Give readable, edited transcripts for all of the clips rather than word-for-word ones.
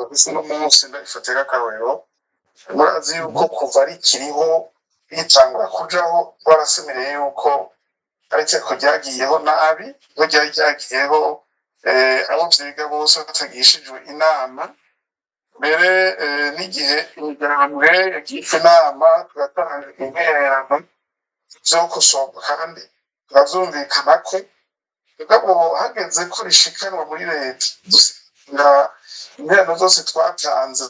bafise uno munsi ndabifatira akarorero murazi yuko kuva rikiriho ritangura kujaho twarasemereye yuko ariko ryagiyeho nabi ngo ryari ryagiyeho abo vyiga bose batagishijwe inama mbere n'igihe imigambwe yagiye inama tugatanga intererano zo gusohoka kandi turazumvikana ko mugabo hageze ko rishikanwa muri leta dusanga intererano zose twatanze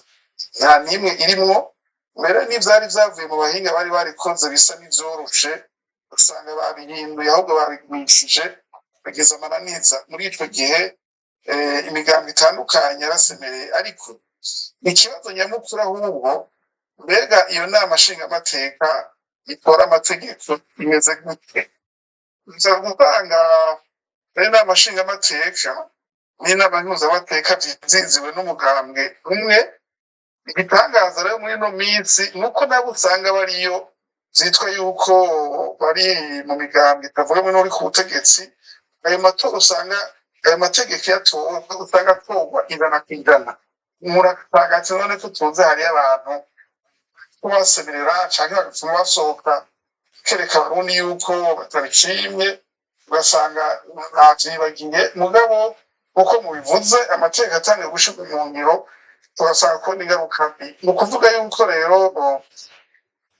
nta n'imwe irimwo mbere n'ivyari vyavuye mu bahinga bari barikoze bisa n'ivyoroshe usanga babihinduye ahubwo babigwishije bageze amananiza muri ico gihe imigambi itandukanye yarasemereye ariko ikibazo nyamukuru ahubwo mbega iyo nama nshingamateka ikora amategeko imeze gute nza gutanga inama nshingamateka n'inama mpuzamateka vyiziwe n'umugambwe umwe igitangaza rero muri ino minsi nuko nabo usanga bariyo zitwa yuko bari mu migambi itavuga ngo n'uri ku butegetsi ayo matora usanga ayo mategeko yatowe usanga atorwa ijana ku ijana muratagaje none ko tuzi hariyo abantu basemerera canke bagatuma basohoka kereka abarundi yuko batabishimye ugasanga ntavyibagiye mugabo uko mubivuze amategeko atangiye gushirwa mu ngiro tugasanga ko n'ingaruka mbi ni ukuvuga yuko rero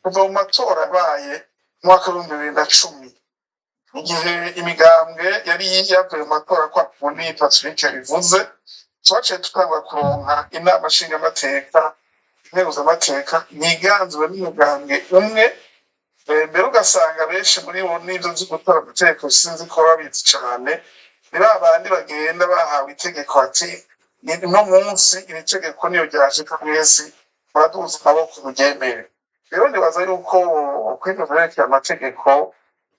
kuva mu matora abaye mu mwaka w'ibihumbi bibiri na cumi igihe imigambwe yari yavuye mu matora kwa kundi Pacifique bivuze twaciye tutangura kuronka inama nshingamateka integuzamateka yiganzwe n'umugambwe umwe mbere ugasanga benshi muri bo n'ivyo vyo gutora amategeko sinzi ko babizi cane ni ba bandi bagenda bahawe itegeko ati no munsi iri tegeko niyo ryashika mwese muraduza amaboko muryemere rero nibaza yuko kwiga vyerekeye amategeko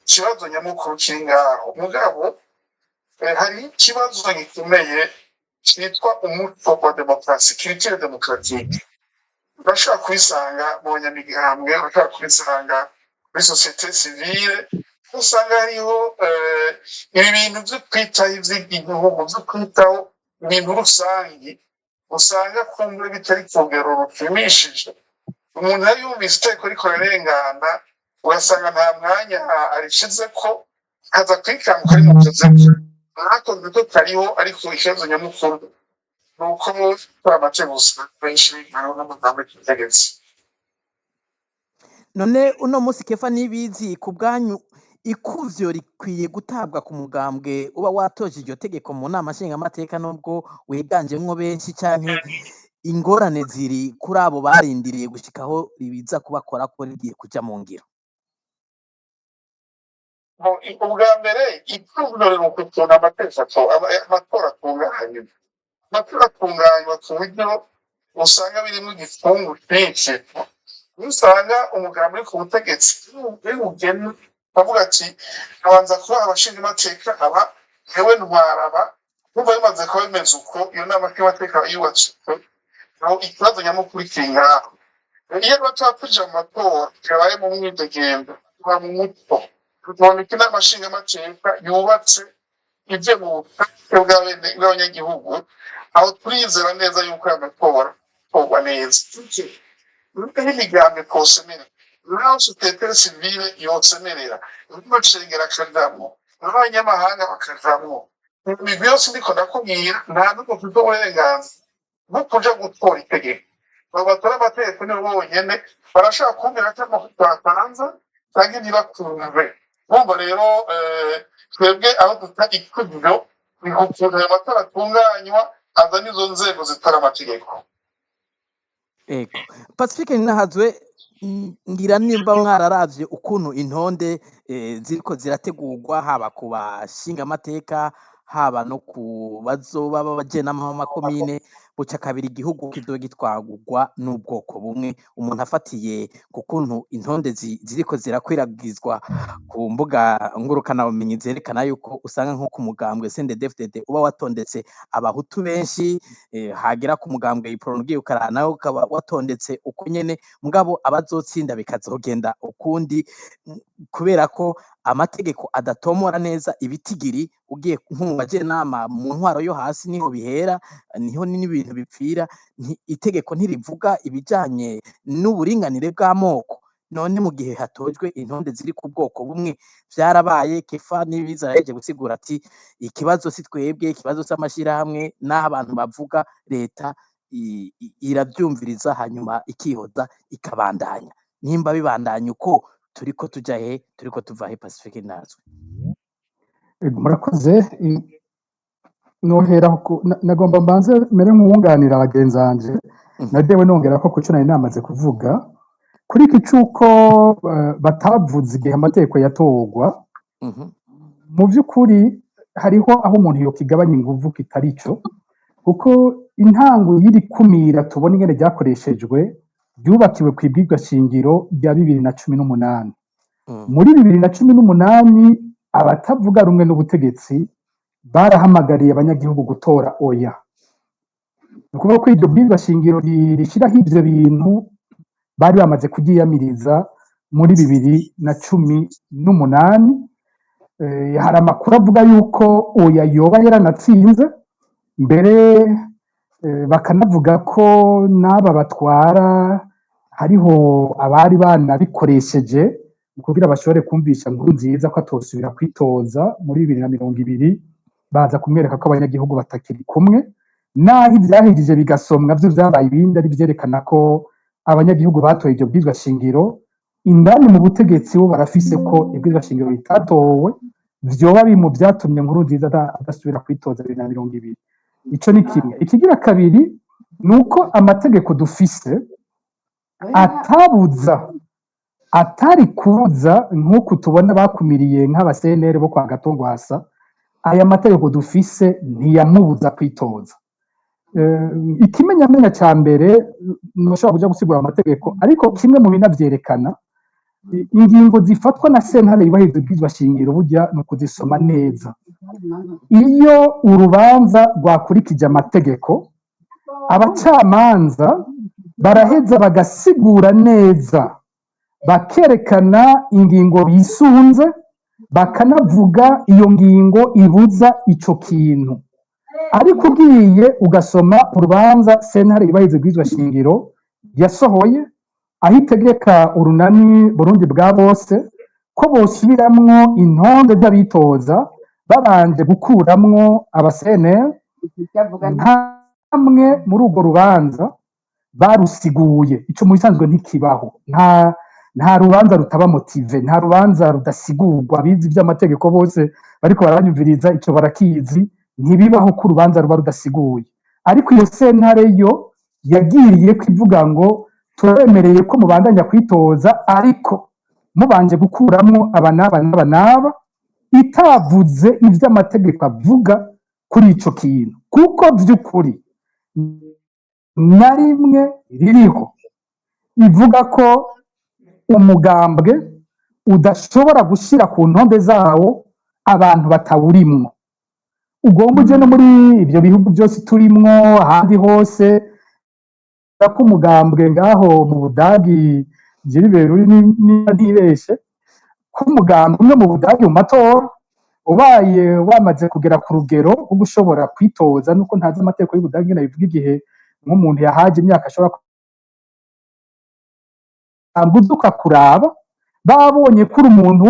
ikibazo nyamukuru kiri ngaho mugabo hari ikibazo gikomeye cyitwa umuco wa demokarasi culture démocratique bashaka kwisanga mu banyamigambwe bashaka kwisanga muri société civile usanga hariho ibi bintu vyo kwitaho ivy'igihugu vyo kwitaho ibintu rusangi usanga kumbure bitari ku rugero rushimishije umuntu yari yumvise itegeko riko rirengana ugasanga nta mwanya arishize ko kaza kwikanguka ari mu kazi ntakozwe ko kariho ariko ikibazo nyamukuru ni uko turamaze gusa benshi bigana n'amagambo y'ubutegetsi none uno munsi Kefa nibizi ku bwanyu ikuvyo rikwiye gutabwa ku mugambwe uba watoje iryo tegeko mu nama nshingamateka nubwo wiganjemwo benshi canke ingorane ziri kuri abo barindiriye gushikaho ribiza kubakora ko rigiye kuja mu ngiro ubwa mbere ikuvyo rero kutonda amategeko amatora atunganye amatora atunganywa ku buryo usanga birimo igifungu kenshi usanga umugambi uri ku butegetsi ugena bavuga ati abanza kuba abashinga amateka aba yewe ntwaraba kuva bimaze kuba bimeze uko iyo nama y'amateka yubatse aho ikibazo nyamukuru kiri ngaho iyo batapfuje mu matora yabaye mu mwidegembe kuba mu muto tuboneka inama nshingamateka yubatse ivyo mu butake bw'abanyagihugu aho turizera neza yuko aya matora akorwa neza nuko imigambi kosemerera naho société civile yosemerera n'amacengera akajamwo n'abanyamahanga bakajamwo imigwi yose ndiko ndakubwira nta n'ubwo mfite uburenganzira bwo kuja gutora itegeko abo batora amategeko nibo bonyene barashaka kumbwira ko amafoto batanze canke ntibakumve bumva rero twebwe aho duta ikuvyo ni ukuntu ayo matora atunganywa aza n'izo nzego zitora amategeko ego Pacifique Ninahazwe ngira nimba mwararavye ukuntu intonde ziriko zirategurwa haba ku bashinga amateka haba no ku bazoba babajenama b'amakomine buca kabiri igihugu kizogitwagurwa n'ubwoko bumwe umuntu afatiye ku kuntu intonde ziriko zirakwiragizwa ku mbuga ngurukana bumenyi zerekana yuko usanga nko ku mugambwe CNDD-FDD uba watondetse abahutu benshi hagera ku mugambwe iprone ugiye ukarana nawe ukaba watondetse uko nyene mugabo abazotsinda bikazogenda ukundi kubera ko amategeko adatomora neza ibitigiri ugiye nko mu bajenama mu ntwaro yo hasi niho bihera niho ibintu bipfira, itegeko ntirivuga ibijanye n'uburinganire bw'amoko. None mu gihe hatojwe intonde ziri ku bwoko bumwe, vyarabaye Kefa Nibiza yaheje gusigura ati ikibazo si twebwe, ikibazo c'amashirahamwe, n'aho abantu bavuga leta iravyumviriza hanyuma ikihoza ikabandanya. Nimba bibandanya uko turiko tuja he, turiko tuva he Pacifique Nazwe? Murakoze. Nohera nagomba mbanze mere nk'uwunganira abagenzanje nadewe nongera ko kuco nari namaze kuvuga kuri iki cuko batavuze igihe amategeko yatorwa. Mu by'ukuri hariho aho umuntu yokigabanya inguvu kitari cyo, kuko intango y'iri kumira tubona ingene ryakoreshejwe ryubakiwe ku ibwirwa shingiro rya 2018. Muri 2018 abatavuga rumwe n'ubutegetsi barahamagariye abanyagihugu gutora oya. Nukuvuga ko iryo bwirwa shingiro rishiraho ivyo bintu bari bamaze kuryiyamiriza muri 2018. Hari amakuru avuga yuko oya yoba yaranatsinze, mbere bakanavuga ko n'aba batwara hariho abari banabikoresheje kugira bashobore kumvisha Nkurunziza ko atosubira kwitoza muri 2020, baza kumwereka ko abanyagihugu batakiri kumwe, naho ivyahejije bigasomwa vyo vyabaye ibindi ari vyerekana ko abanyagihugu batoye iryo bwirwa shingiro. Indani mu butegetsi bo barafise ko ibwirwa shingiro ritatowe vyoba biri mu vyatumye Nkurunziza adasubira kwitoza 2020. Ico ni kimwe. Ikigira kabiri nuko amategeko dufise atari kubuza nk'uko tubona bakumiriye nk'aba CNL bo kwa Gatongwasa. Aya mategeko dufise ntiyamubuza kwitoza. Ikimenyamenya ca mbere noshobora kuja gusigura amategeko, ariko kimwe mu binavyerekana ingingo zifatwa na sentare yubahiriza ibwirizwa shingiro burya no kuzisoma neza. Iyo urubanza rwakurikije amategeko, abacamanza baraheza bagasigura neza, bakerekana ingingo bisunze, bakanavuga iyo ngingo ibuza ico kintu. Ariko ugiye ugasoma urubanza sentare yubahiriza ibwirizwa shingiro yasohoye, aho itegeka urunani Burundi bwa bose ko bosubiramwo intonde z'abitoza babanje gukuramwo aba CNL. Hamwe muri urwo rubanza barusiguye, ico mu bisanzwe ntikibaho. Nta rubanza rutaba motive, nta rubanza rudasigurwa. Abizi vy'amategeko bose bariko baranyumviriza ico barakizi, ntibibaho ko urubanza ruba rudasiguye. Ariko iyo sentare yo yagiriye kwivuga ngo turemereye ko mubandanya kwitoza, ariko mubanje gukuramwo aba n'aba, itavuze ivy'amategeko avuga kuri ico kintu. Kuko vy'ukuri na rimwe ririho ivuga ko umugambwe udashobora gushira ku ntonde zawo abantu batawurimwo. Ugomba uje no muri ivyo bihugu byose turimwo, ahandi hose ko umugambwe ngaho mu Budagi Gilbert ntibeshe ko umugambwe umwe mu Budagi mu matora ubaye wamaze kugera ku rugero rwo gushobora kwitoza, nuko ntazi amategeko y'Ubudagi nabivuga igihe nk'umuntu yahaje imyaka ashobora ambuduka kuraba, babonye ko uri umuntu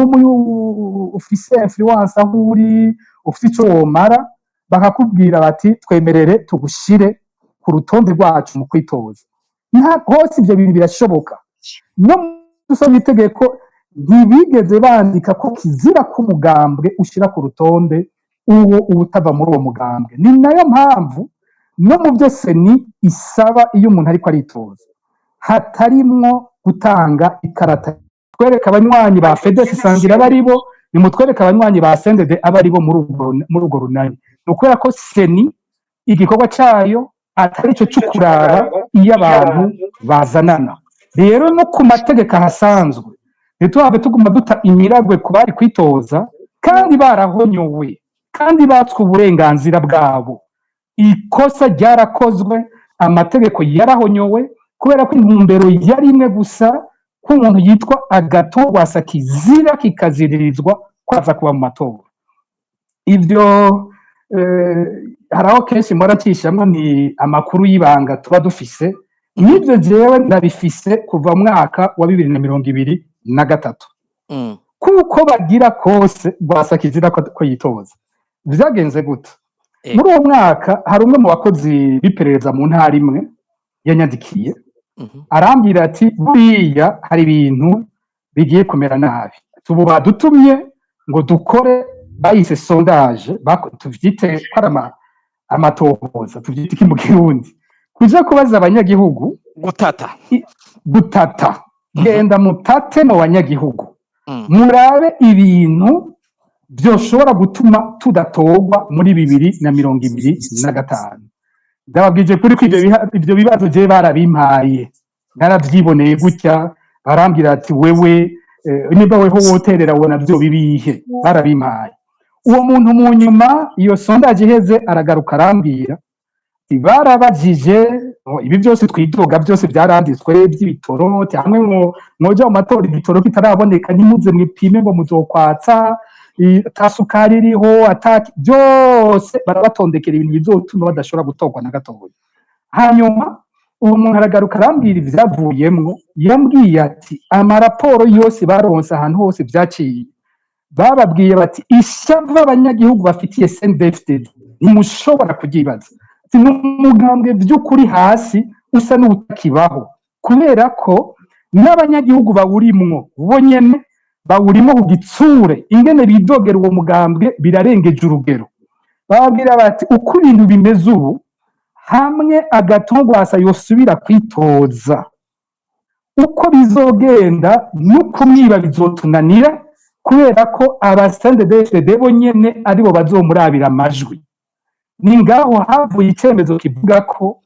ufise influence aho uri, ufite ico womara, bakakubwira bati twemerere tugushire ku rutonde rwacu mu kwitoza. Hose ivyo bintu birashoboka. No dusoma itegeko ntibigeze bandika ko kizira ko umugambwe ushira ku rutonde uwo utava muri uwo mugambwe. Ni nayo mpamvu no mu byo seni isaba iyo umuntu ariko aritoza hatarimwo gutanga ikarata. Twereka abanywanyi ba FEDES sangira baribo, nimutwereka abanywanyi ba CNDD abaribo muri urwo runani. Nukubera ko seni igikorwa cayo atari cyo cy'ukurara iyo abantu bazanana. Rero no ku mategeko hasanzwe ntituhave tuguma duta imiragwe ku bari kwitoza kandi barahonyowe kandi batswe uburenganzira bwabo. Ikosa ryarakozwe, amategeko yarahonyowe kubera ko intumbero yari imwe gusa, ko umuntu yitwa Agatongwasa kizira kikaziririzwa kwaza kuba mu matora. Ivyo hari aho kenshi muracishamwo ni amakuru y'ibanga tuba dufise n'ibyo jewe ndabifise kuva mwaka wa 2023 kuko bagira kose Rwasa kizira ko yitoza vyagenze gute muri uwo mwaka hari umwe mu bakozi b'iperereza mu ntara imwe yanyandikiye arambwira ati buriya hari ibintu bigiye kumera nabi tubu badutumye ngo dukore bayise sondage tuvyite parama amatohoza tuvyite iki mu Kirundi kuja kubaza abanyagihugu gutata genda mutate mu banyagihugu murabe ibintu byoshobora gutuma tudatorwa muri 2025 ndababwije kuri ko ibyo bibazo je barabimpaye naravyiboneye gutya barambwira ati wewe niba weho woterera wona byo bibihe barabimpaye uwo muntu mu nyuma iyo sondage iheze aragaruka arambwira barabajije ibi byose twidoga byose byaranditswe by'ibitoro cyangwa ngo moja mu matora ibitoro kitaraboneka ntimuze mwipime ngo muzokwatsa tasukari iriho ataki byose barabatondekera ibintu bizotuma badashobora gutorwa na gatoya hanyuma uwo muntu aragaruka arambwira ivyavuyemwo yambwiye ati amaraporo yose baronse ahantu hose byaciye bababwiye bati ishyava abanyagihugu bafitiye CNDD-FDD ntimushobora kugibaza n'umugambwe by'ukuri hasi usa n'utakibaho kubera ko n'abanyagihugu bawurimwo bonyene bawurimo ku gitsure ingene bidogera uwo mugambwe birarengeje urugero bababwira bati uko ibintu bimeze ubu hamwe Rwasa yosubira kwitoza uko bizogenda nuko mwiba bizotunanira kubera ko CNDD-FDD bonyene aribo bazomurabira amajwi ni ngaho havuye icyemezo kivuga ko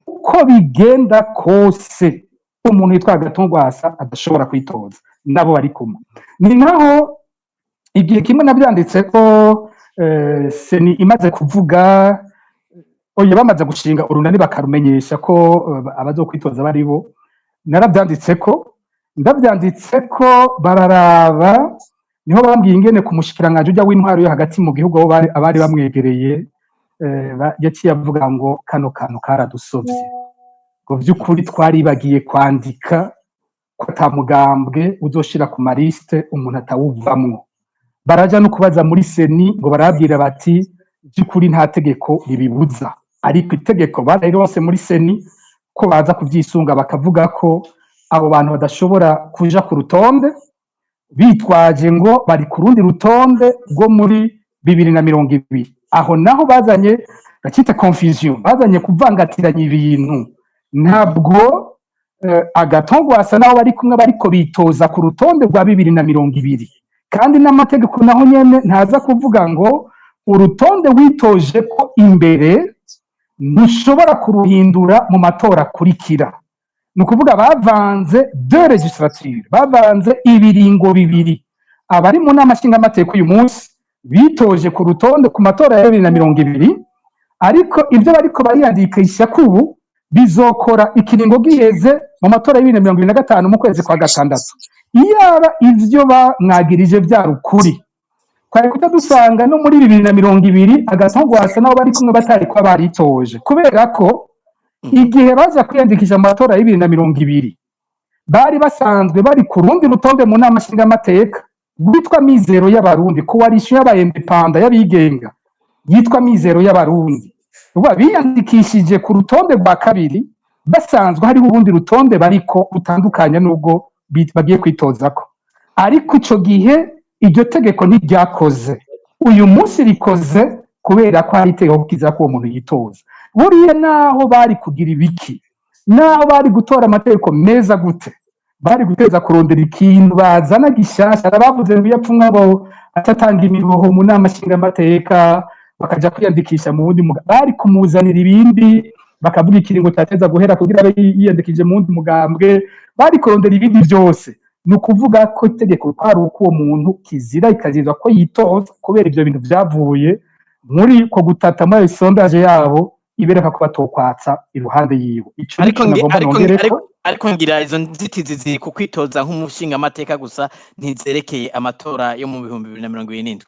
uko bigenda kose umuntu yitwa Rwasa adashobora kwitoza nabo bari kumwe ni naho igihe kimwe nabyanditse ko seni imaze kuvuga oya bamaze gushinga urunani bakarumenyesha ko abazokwitoza bari bo narabyanditse ko bararaba niho bambwiye ingene kumushikiranganje ujya w'intwaro yo hagati mu gihugu aho abari bamwegereye yaciye avuga ngo kano kantu karadusovye ngo by'ukuri twaribagiye kwandika ko atamugambwe uzoshira ku mariste umuntu atawuvamwo baraja no kubaza muri seni ngo barabwira bati by'ukuri nta tegeko ribibuza ariko itegeko barayirose muri seni ko baza kuvyisunga bakavuga ko abo bantu badashobora kuja ku rutonde bitwaje ngo bari ku rundi rutonde rwo muri 2020 aho naho bazanye bakita confusion bazanye kuvangatiranya ibintu ntabwo Rwasa naho bari kumwe bariko bitoza ku rutonde rwa 2020 kandi n'amategeko naho nyene ntaza kuvuga ngo urutonde witoje ko imbere ntushobora kuruhindura mu matora kurikira ni ukuvuga bavanze deux legislatures bavanze ibiringo bibiri abari mu nama nshingamateka uyu munsi bitoje ku rutonde ku matora ya 2020 ariko ibyo bariko bariyandikisha kubu bizokora ikiringo giheze mu matora ya 2025 mu kwezi kwa gatandatu iyaba ivyo bamwagirije byarukuri kwari kutadusanga no muri 2020 Rwasa nabo bari kumwe batari kwa baritoje kubera ko igihe baza kwiyandikisha mu matora ya 2020 bari basanzwe bari ku rundi rutonde mu nama nshingamateka rwitwa Mizero y'Abarundi ko warishyuye abayendepanda y'abigenga yitwa Mizero y'Abarundi ubwo biyandikishije ku rutonde rwa kabiri basanzwe hariho ubundi rutonde bariko utandukanye n'ubwo bagiye kwitozako ariko ico gihe iryo tegeko ntiryakoze uyu munsi rikoze kubera ko hari itegeko kiza ko uwo muntu yitoza buriya naho bari kugira ibiki naho bari gutora amategeko meza gute bari guteza kurondera ikintu bazana gishasha arabavuze ngo yapfumwa ngo atatanga imihoho mu nama nshingamateka bakaja kwiyandikisha mu wundi bari kumuzanira ibindi bakavuga ikiringo cyateza guhera kugira abe yiyandikije mu wundi mugambwe bari kurondera ibindi byose ni ukuvuga ko itegeko kwari uko uwo muntu kizira ikazizwa ko yitoza kubera ibyo bintu byavuye muri ko gutata muri sondage yabo ibereka ko batokwatsa iruhande yiwe ariko ngira izo nzitizi ziri ku kwitoza nk'umushinga amateka gusa ntizerekeye amatora yo mu 2027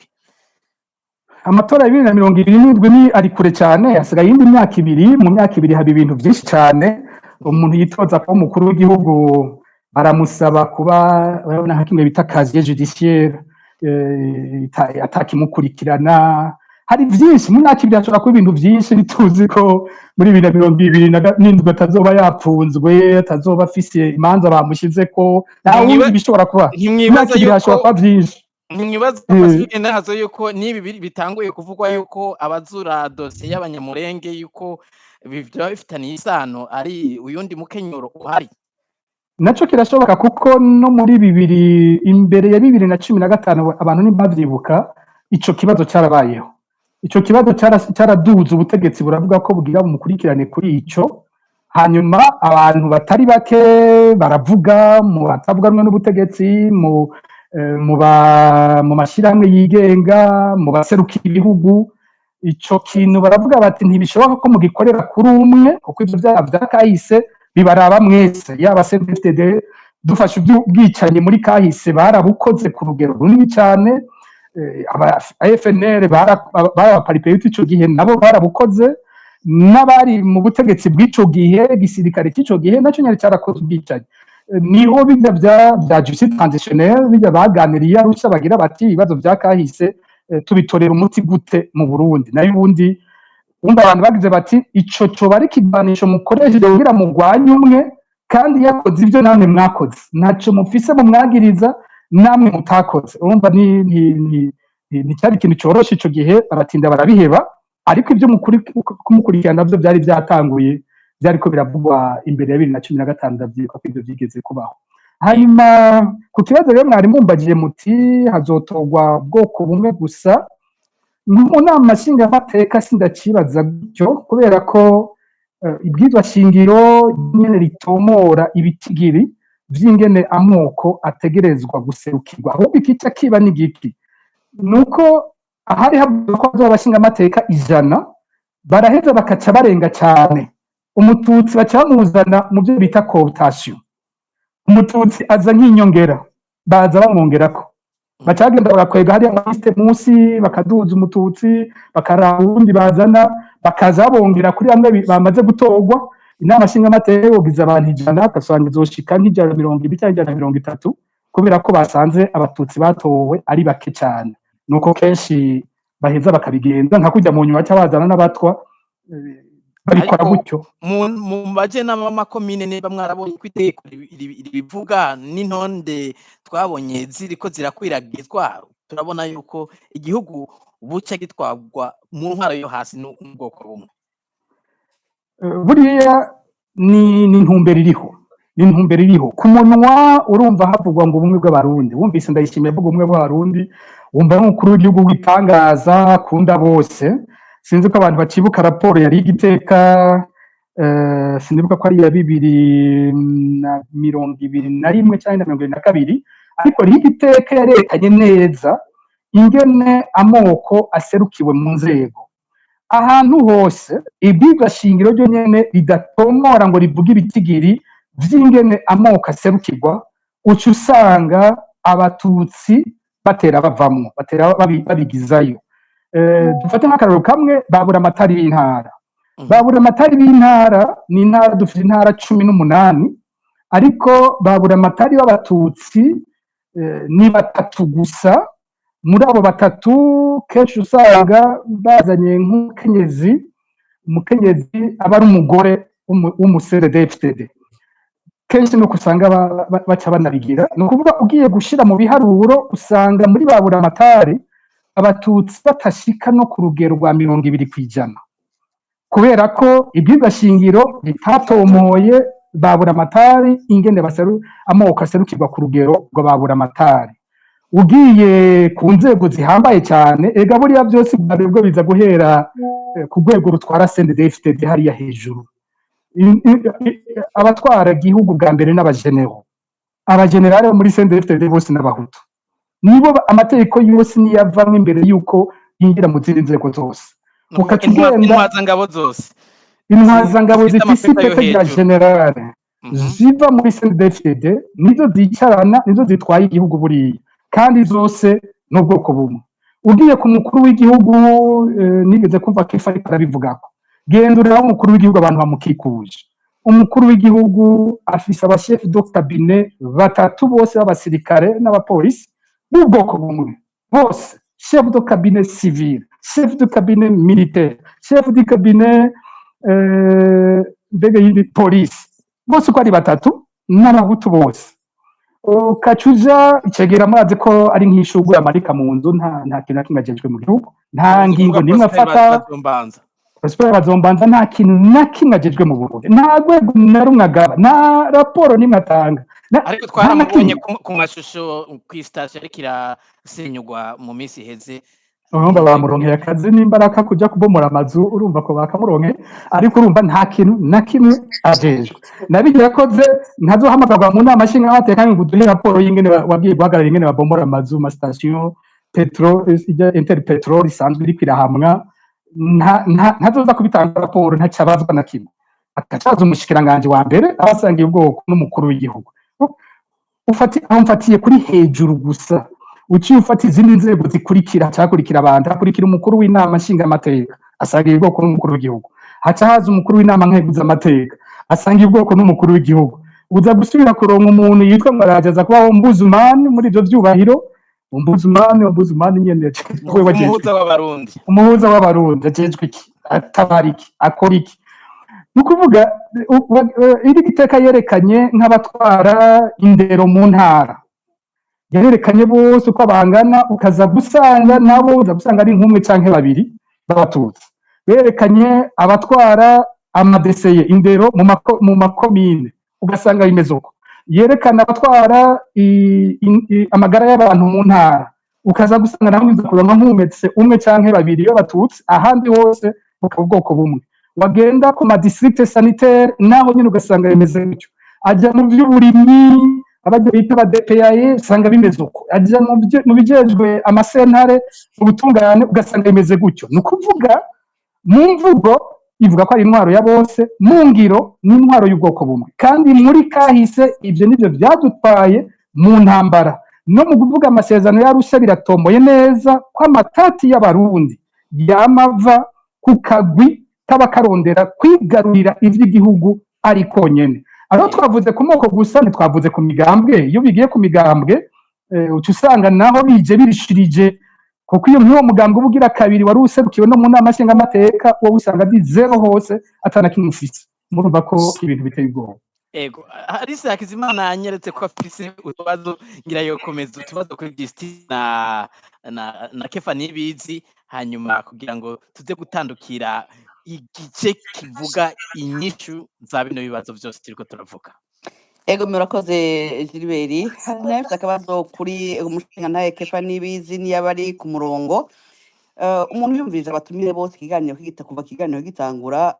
amatora ya 2027 ni ari kure cyane, hasigaye indi myaka ibiri. Mu myaka ibiri haba ibintu byinshi cyane. Umuntu yitoza kuba umukuru w'igihugu baramusaba kuba urabona nka kimwe bita casier judiciaire, atakimukurikirana. Hari byinshi mu myaka ibiri hashobora kuba ibintu byinshi, bituzi ko muri 2027 atazoba yapfunzwe, atazoba afise imanza bamushize ko, nawe bishobora kuba ntimwibaza hashobora kuba byinshi. ntimwibaza Pacifique Nahazo yuko nibi bitanguye kuvugwa yuko abazura dosiye y'abanyamurenge yuko byaba bifitaniye isano ari uyundi mukenyuro uhari? Naco kirashoboka kuko no muri imbere ya 2015 abantu ntibavyibuka ico kibazo cyarabayeho. Ico kibazo cyaraduze, ubutegetsi buravuga ko bugira umukurikirane kuri ico, hanyuma abantu batari bake baravuga mu batavuganwe n'ubutegetsi, mu mashyirahamwe yigenga, mu baserukira ibihugu. Ico kintu baravuga bati ntibishoboka ko mugikorera kuri umwe, kuko ivyo byaha vya kahise bibaraba mwese, yaba CNDD-FDD dufashe ubwicanyi muri kahise barabukoze ku rugero runini cyane, FNL baraparipeyuti ico gihe nabo barabukoze, n'abari mu butegetsi bw'ico gihe, gisirikare cy'ico gihe naco nyari cyarakoze ubwicanyi. Niho bijya bya justice transitionnelle bijya baganiriye Arusha bagira bati ibibazo bya kahise tubitorera umuti gute mu Burundi. Nayo ubundi umva abantu bagize bati ico coba ari kibanisho mukoresheje kugira mugwanye umwe, kandi yakoze ibyo namwe mwakoze, naco mufise mu mwagiriza namwe mutakoze. Urumva ni cyari ikintu cyoroshe ico gihe, baratinda barabiheba, ariko ibyo kumukurikirana navyo byari byatanguye, byariko biravugwa imbere ya 2015 ndavyibuka ko ibyo byigeze kubaho. Hanyuma ku kibazo rero mwari mumbagiye muti hazotorwa bwoko bumwe gusa, mu nama nshingamateka sindacibaza gutyo, kubera ko ibwizwa shingiro nyene ritomora ibitigiri vy'ingene amoko ategerezwa guserukirwa. Ahubwo ikica kiba n'igiki nuko ahari havuga ko hazoba abashingamateka 100 baraheza bakaca barenga cyane. Umututsi baca bamuzana mu byo bita cooptation, umututsi aza nk'inyongera, baza bamwongerako, baca bagenda bagakwega hariya liste munsi, bakaduza umututsi, bakaraba ubundi bazana, bakaza babongera kuri bamwe bamaze gutorwa. Inama nshingamateka yogize abantu 100 gasanga izoshika nk'ijana cyangwa 130, kubera ko basanze abatutsi batowe ari bake cyane. Nuko kenshi baheza bakabigenza nka kujya mu nyuma cy'abazana n'abatwa, babikora gutyo. Mu baje n'amakomine niba mwarabonye ko iteko ribivuga n'intonde twabonye ziriko zirakwiragizwa, turabona yuko igihugu buca gitwagwa mu ntwaro yo hasi n'ubwoko bumwe. Buriya ni intumbero iriho ku munwa. Urumva havugwa ngo ubumwe bw'abarundi, wumvise Ndayishimiye avuga ubumwe bw'abarundi, wumva n'umukuru w'igihugu witangaza kunda bose. Sinzi ko abantu bacibuka raporo yari igiteka, sinibuka ko ari ya 2021 cyangwa 2022, ariko ari igiteka yarekanye neza ingene amoko aserukiwe mu nzego. Ahantu hose ibwirwa shingiro ryo nyene ridatomora ngo rivuga ibitigiri vy'ingene amoko aserukirwa, uca usanga abatutsi batera bavamwo, batera babigizayo. Dufate nk'akararo kamwe, babura amatari y'intara. Babura amatari b'intara ni intara, dufite intara 18, ariko babura amatari b'abatutsi ni 3 gusa. Muri abo 3 kenshi usanga bazanye umukenyezi aba ari umugore w'umuCNDD-FDD. Kenshi no kusanga baca banabigira, no kuvuga ugiye gushira mu biharuro usanga muri babura amatari abatutsi batashika no ku rugero rwa 20%, kubera ko ibwirwa shingiro bitatomoye babura amatari ingene amoko aserukirwa ku rugero rwa babura amatari. Ugiye ku nzego zihambaye cyane, ega buriya byose bwo biza guhera ku rwego rutwara CNDD-FDD hariya hejuru. Abatwara igihugu bwa mbere abagenerali muri CNDD-FDD bose n'abahutu, nibo amategeko yose niyavamwe imbere yuko yinjira mu zindi nzego zose. Intwazangabo zifise ipeta rya generale ziva muri CNDD-FDD nizo zicarana, nizo zitwaye igihugu buriya, kandi zose n'ubwoko bumwe. ugiye ku mukuru w'igihugu nigeze kumva Kefa ariko arabivugako genda ureba umukuru w'igihugu abantu bamukikuje umukuru w'igihugu afise abashefu do cabinet batatu bose b'abasirikare n'abapolisi b'ubwoko bumwe bose chef de cabinet civil chef de cabinet militaire chef de cabinet mbega yindi polisi bose uko ari batatu n'abahutu bose kacuja icegera murazi ko ari nk'ishugwe amarika mu nzu nta kintu na kimwe ajejwe mu gihugu nta ngingo nimwe afata Prosper Bazombanza nta kintu na kimwe ajejwe mu Burundi nta rwego na rumwe agaba nta raporo nimwe atanga ariko twaramubonye ku mashusho kw'istation ariko irasenyugwa mu minsi iheze urumva bamuronkeye akazi n'imbaraga kuja kubomora amazu urumva ko bakamuronke ariko urumva nta kintu na kimwe ajejwe nabigira koze ntazohamagarwa mu nama nshinga amateka ngo duhe raporo y'ingene wabwiye guhagarara ingene babomora amazu ma station petro interpetrol isanzwe iri kwirahamwa ntazoza kubitanga raporo ntacabazwa na kimwe akacaza umushikiranganje wa mbere abasangiye ubwoko n'umukuru w'igihugu mfatiye kuri hejuru gusa uciye ufata izindi nzego zikurikira cyakurikira abantu hakurikira umukuru w'inama nshinga amateka asangiye ubwoko n'umukuru w'igihugu haca haza umukuru w'inama nkeguza amateka asangiye ubwoko n'umukuru w'igihugu uza gusubira kuronka umuntu yitwa ngo arageza kuba ombudsman muri ivyo vyubahiro ombudsman nyene umuhuza w'abarundi ajejwe iki atabariki akora iki nukuvuga iri giteka yerekanye nk'abatwara indero mu ntara yarerekanye bose uko bangana ukaza gusanga nabo uza gusanga ari nk'umwe canke babiri b'abatutsi berekanye abatwara amadeseye indero mu makomine ugasanga bimeze uko yerekana abatwara amagara y'abantu mu ntara ukaza gusanga naho biza kuronka nk'umetse umwe canke babiri b'abatutsi ahandi hose bukaba ubwoko bumwe wagenda ku ma district sanitaire naho nyine ugasanga bimeze gutyo ajya mu by'uburimyi abajya bita ba DPAE usanga bimeze uko ajya mu bijejwe amasentare ubutungane ugasanga bimeze gutyo nukuvuga mu mvugo ivuga ko ari intwaro ya bose mu ngiro ni intwaro y'ubwoko bumwe kandi muri kahise ivyo nivyo byadutwaye mu ntambara no mu kuvuga amasezerano y'Arusha biratomboye neza ko amatati y'abarundi yamava ku kagwi kaba karondera kwigarurira ivy'igihugu ari konyene aho twavuze ku moko gusa ntitwavuze ku migambwe iyo bigiye ku migambwe uca usanga naho bije birishirije kuko iyo nk'uwo mugambwe ubugira kabiri wari userukiwe no mu nama nshinga amateka wowe usanga ari zero hose atana kimwe ufise murumva ko ibintu biteye ubwoba ego Alice Hakizimana yanyeretse ko afise utubazo ngira yokomeza utubazo kuri Justine na Kefa Nibizi hanyuma kugira ngo tuze gutandukira igice kivuga inyishu za bino bibazo byose turiko turavuga. Ego murakoze Gilbert nafite akabazo kuri umushinga ntaye Kefa Nibizi niyo bari ku murongo umuntu yumviriza abatumire bose ikiganiro kuva kiganiro gitangura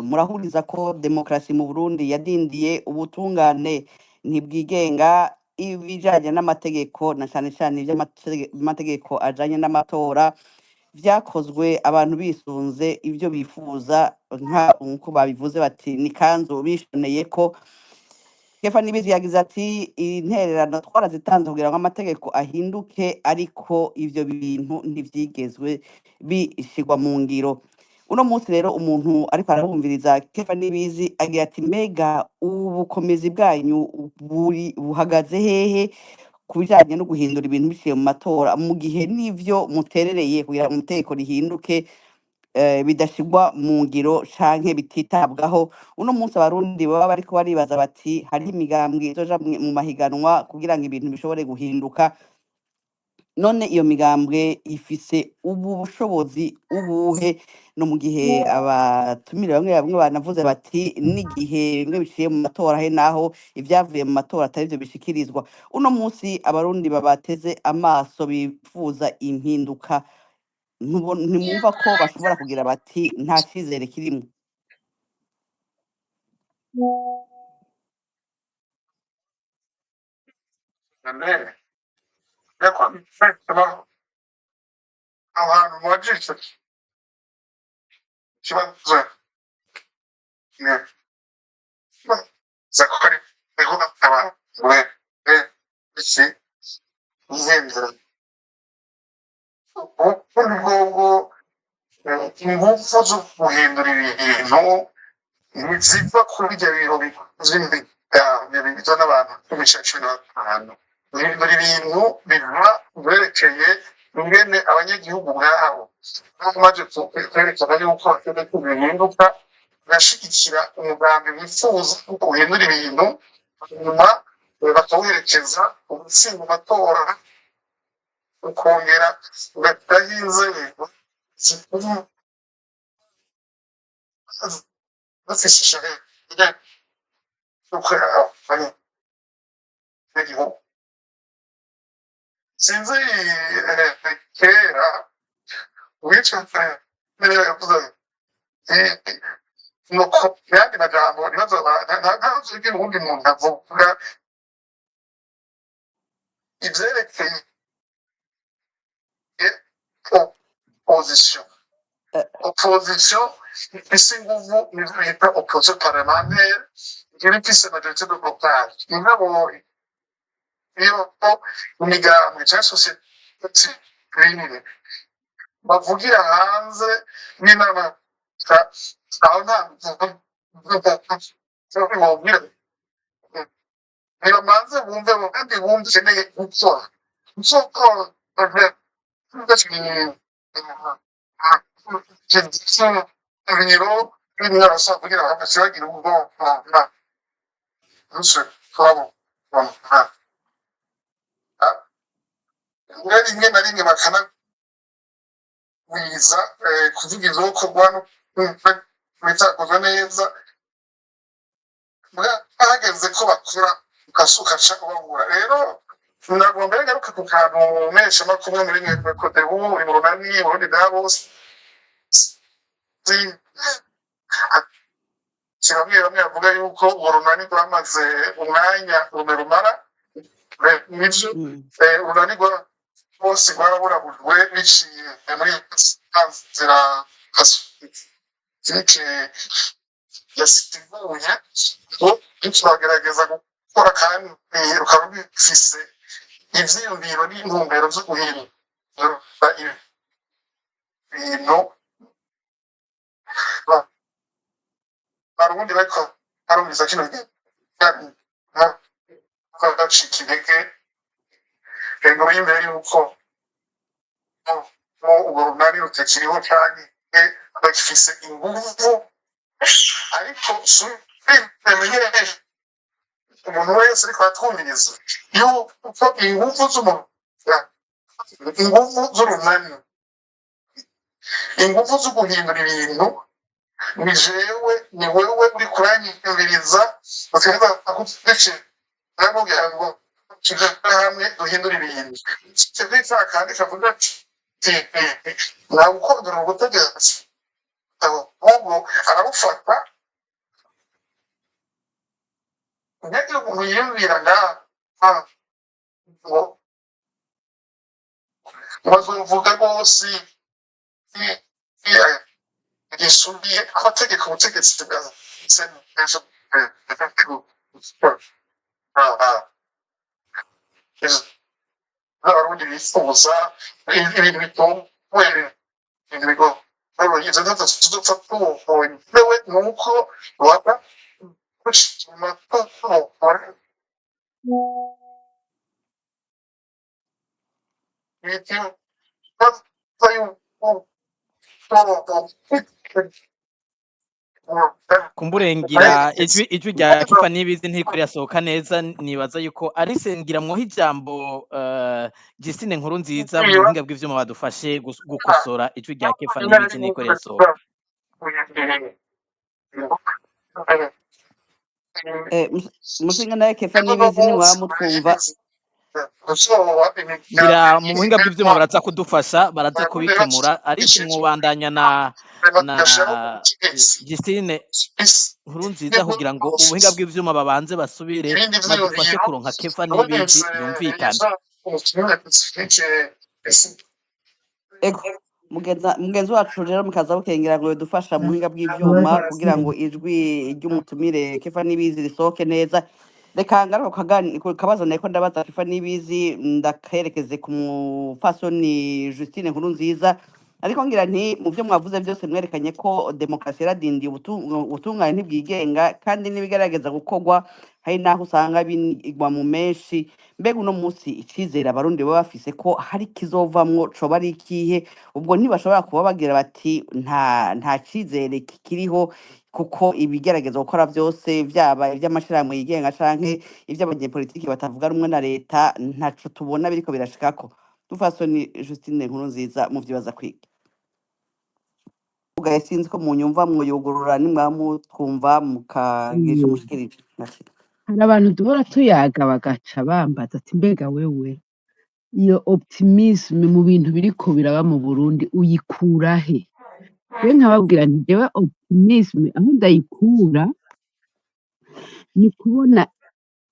murahuriza ko demokrasi mu Burundi yadindiye ubutungane ntibwigenga ibijanye n'amategeko na cyane cyane iby'amategeko ajanye n'amatora vyakozwe abantu bisunze ivyo bifuza nkuko babivuze bati ni kanzu bishoneye ko Kefa Nibizi yagize ati intererano twarazitanze kugira ngo amategeko ahinduke ariko ivyo bintu ntivyigezwe bishigwa mu ngiro uno munsi rero umuntu ariko arabumviriza Kefa Nibizi agira ati mega ubukomezi bwanyu buhagaze hehe kubijanye no guhindura ibintu biciye mu matora mu gihe n'ivyo muterereye kugira ngo amategeko rihinduke bidashigwa mu ngiro canke bititabwaho uno munsi abarundi baba bariko baribaza bati hari imigambwe izoja mu mahiganwa kugira ngo ibintu bishobore guhinduka none iyo migambwe ifise ubushobozi ubuhe no mu gihe abatumire bamwe banavuze bati n'igihe bimwe biciye mu matora he naho ivyavuye mu matora atari byo bishikirizwa uno munsi abarundi babateze amaso bifuza impinduka ntimwumva ko bashobora kugira bati nta cyizere kirimo abantu mubajije ikibazo zakari ego abantu iki ihembera ubundi bwobwo ingufu zo guhindura ibintu ntiziva kuri ibyo biro by'imigambi bigizwe n'abantu cumi na batanu. Guhindura ibintu biva byerekeye ingene abanyagihugu ubwabo bamaze kwerekana yuko bakeneye ko bihinduka, bagashigikira umugambi wifuza ko uhindura ibintu, hanyuma bakawuherekeza ugutsinda amatora, ukongera ugashyiraho inzego zituma bafashije abanyagihugu. Sinzi kera uwitwa niyo yavuze nuko yandi majambo ntazo ibyo ubundi muntu avuga ivyerekeye opposition. Opposition ifise inguvu nizo bita opposition parlementaire, igira ifise majorité de blocage. Mugabo iyo imigambwe canke société civile bavugira hanze n'inama aho nta bobwira nibamanze bumve kandi bumve ukeneye gukora ibiniro n'ibinara bashobora kugira ngo bagira ubwoko rimwe na rimwe bakanagwiza kuvuga ivyokorwa no bitakozwe neza, hageze ko bakora ukasuka ca ubabura. Rero nagomba ngaruka ku kantu mesha makumwe muri mwe kote ubu uri mu runani ubundi bwabose bamwe bavuga yuko urunani rwamaze umwanya rumara nivyo urunani bose rwaraburabujwe biciye muri nzira zike yasiguye turagerageza gukora kandi rukaba rufise ivyiyumviro n'intumbero zo guhindura ibintu barundi bariko barumviza kino bacika intege ngo y'imbere yuko urwo runani rutakiriho canke bagifise inguvu, ariko bimenyesha umuntu wese ariko atwumviriza yuko inguvu z'urunani, inguvu zo guhindura ibintu ni jewe ni wewe uri kuranyumviriza, utegereza kuduce namubwira ngo tuje hamwe duhindura ibintu. Kivita kandi kavuga ati ntabwo ukondora ubutegetsi ahubwo arabufata ntihagire umuntu yiyumvira ngo bazovuga rwose gisumbiye amategeko ubutegetsi bwa senejo abarundi bifuza ibintu bitomboye ibintu bigoye tuzopfa tubohowe nuko waba gushima tubohore kumburengira ijwi rya Kifa Nibizi ntiriko rirasohoka neza, nibaza yuko ari sengira mwoha ijambo Justine Nkurunziza mu buhinga bw'ivyuma badufashe gukosora ijwi rya Kifa Nibizi ntiriko rirasohoka. Musinga naye Kifa Nibizi ni wamutwumva ngira mu buhinga bw'ivyuma baraza kudufasha, baraza kubikemura, ariko mwobandanya na Justine Nkurunziza kugira ngo ubuhinga bw'ivyuma babanze basubire badufashe kuronka Kifa Nibizi yumvikana. mugenzi wacu rero mukaza bukengera ngo dufasha mu buhinga bw'ivyuma kugira ngo ijwi ry'umutumire Kifa Nibizi risohoke neza. reka ngaruka ku kabazo nariko ndabaza Fifa n'ibizi ndakerekeze ku mupfasoni Justine Nkurunziza, ariko ngira nti mu byo mwavuze byose mwerekanye ko demokarasi yaradindiye, ubutungane ntibwigenga kandi n'ibigaragaza gukorwa hari naho usanga bigwa mu menshi. Mbega uno munsi icizere abarundi baba bafise ko hari kizovamwo coba ari ikihe? Ubwo ntibashobora kuba bagira bati nta cizere kikiriho, kuko ibigerageza gukora byose byaba iby'amashirahamwe yigenga canke ivy'abanyepolitiki batavuga rumwe na leta ntaco tubona biriko birashikako. Dufasoni Justine Nkurunziza muvyibaza kwiga ugaye, sinzi ko munyumva, mwoyugurura nimwamutwumva mukagira ico Mm. mushikirije. Merci. Hari abantu duhora tuyaga bagaca bambaza ati mbega wewe iyo optimisme mu bintu biriko biraba mu Burundi uyikura he? Je nkababwira nti jewe optimisme aho ndayikura ni kubona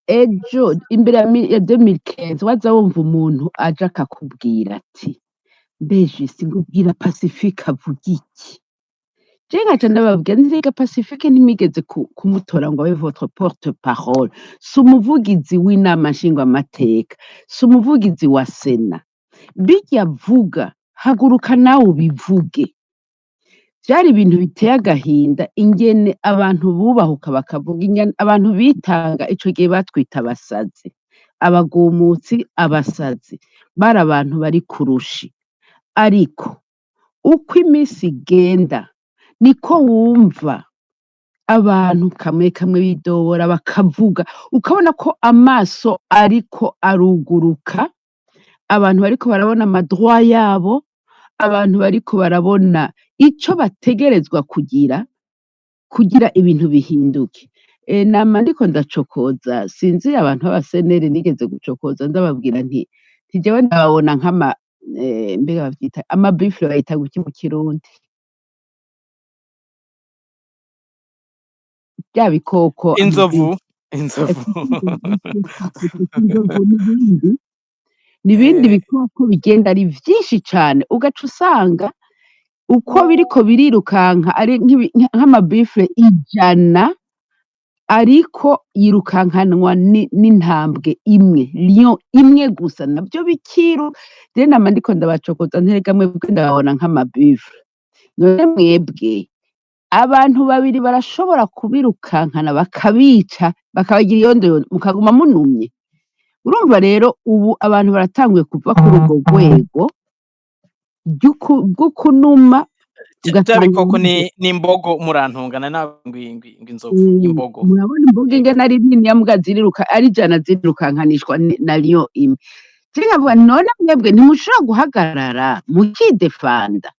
ejo imbere ya 2015 waza wumva umuntu aje akakubwira ati mbeje singubwira Pacifique avuga iki? Je nkaca ndababwira nti rega Pacifique ntimwigeze kumutora ngo abe votre porte parole, si umuvugizi w'inama nshingamateka, si umuvugizi wa sena. Birya avuga haguruka nawe ubivuge. Vyari ibintu biteye agahinda ingene abantu bubahuka bakavuga, ingene abantu bitanga, ico gihe batwita abasazi, abagumutsi, abasazi, bari abantu bari kurushi. Ariko uko iminsi igenda niko wumva abantu kamwe kamwe bidobora bakavuga, ukabona ko amaso ariko aruguruka, abantu bariko barabona amadroit yabo, abantu bariko barabona ico bategerezwa kugira ibintu bihinduke. Nama ndiko ndacokoza, sinzi abantu b'abasenere nigeze gucokoza ndababwira nti jewe ndababona mbega bavyita amabifle, bayita guki mu Kirundi? Vya bikoko inzovu inzovu n'ibindi bikoko bigenda ari vyinshi cane, ugaca usanga uko biriko birirukanka ari nk'amabifle 100 ariko yirukankanwa n'intambwe imwe, lion imwe gusa, navyo bikiru. Rero nama ndiko ndabacokoza nti erega mwebwe ndababona nk'amabifle. None mwebwe abantu babiri barashobora kubirukankana bakabica, bakabagira iyondoyondo mukaguma munumye? Urumva rero ubu abantu baratanguye kuva kuri urwo rwego rwo kunuma, vya bikoko ni imbogo, murantungana inzovu imbogo. murabona imbogo ingene ari niniya mbwa ziriruka ari 100 zirirukankanishwa na lion imwe. Je nkavuga none mwebwe ntimushobora guhagarara mukidefanda?